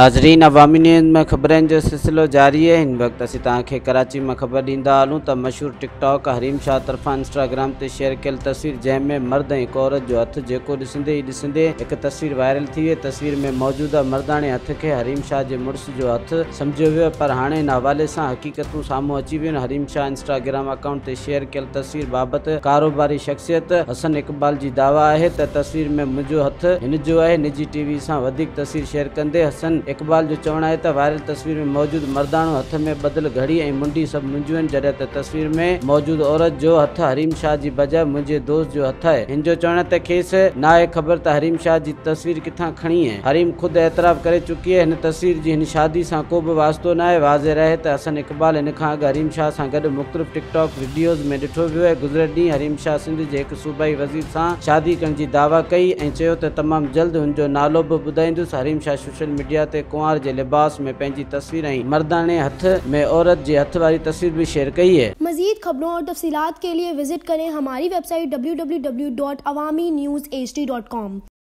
नाज़रीन, अवामी न्यूज़ में ख़बरनि जो सिलसिलो जारी है। हिन वक्त असीं तव्हांखे कराची में ख़बर ॾींदा हलूं त मशहूर टिकटॉक हरीम शाह तरफ़ां इंस्टाग्राम ते शेयर कयल तस्वीर जंहिंमें मर्द ऐं हिक औरत जो हथ जेको ॾिसंदे ई ॾिसंदे हिक तस्वीर वायरल थी वई। तस्वीर में मौजूदा मर्दाणे हथ खे हरीम शाह जे मुड़ुस जो हथ सम्झियो वियो, पर हाणे हिन हवाले सां हक़ीक़तूं साम्हूं अची वियूं आहिनि। हरीम शाह इंस्टाग्राम अकाउंट ते शेयर कयल तस्वीर बाबति कारोबारी शख़्सियत हसन इक़बाल जी दावा आहे त तस्वीर में मुंहिंजो हथ हिन जो आहे। निजी टीवी सां वधीक तस्वीर शेयर कंदे हसन इक़बाल जो चवणु आहे त वायरल तस्वीर में मौजूद मर्दाणो हथ में ॿधल घड़ी ऐं मुंडी सभु मुंहिंजियूं आहिनि, जॾहिं त तस्वीर में मौजूद औरत जो हथ हरीम शाह जी बजाय मुंहिंजे दोस्त जो हथ आहे। हिन जो चवणु त खेसि न आहे ख़बर त हरीम शाह जी तस्वीर किथां खणी आहे। हरीम ख़ुदि एतराफ़ करे चुकी आहे हिन तस्वीर जी हिन शादी सां को बि वास्तो न आहे। वाज़े रहे त हसन इक़बाल हिन खां अॻु हरीम शाह सां गॾु मुख़्तलिफ़ टिकटॉक वीडियोज़ में ॾिठो वियो आहे। गुज़िरियल ॾींहुं हरीम शाह सिंध जे हिकु सूबाई वज़ीर सां शादी करण जी दावा कई ऐं चयो त तमामु जल्द हुनजो नालो बि ॿुधाईंदुसि। हरीम शाह सोशल मीडिया ते कुंवार जे लिबास में पंहिंजी तस्वीर ऐं मर्दाने हथ में औरत जे हथ वाली तस्वीर भी शेयर कई है। मज़ीद खबरों और तफसीलात के लिए विजिट करें हमारी वेबसाइट www.awamiNewsHD.com।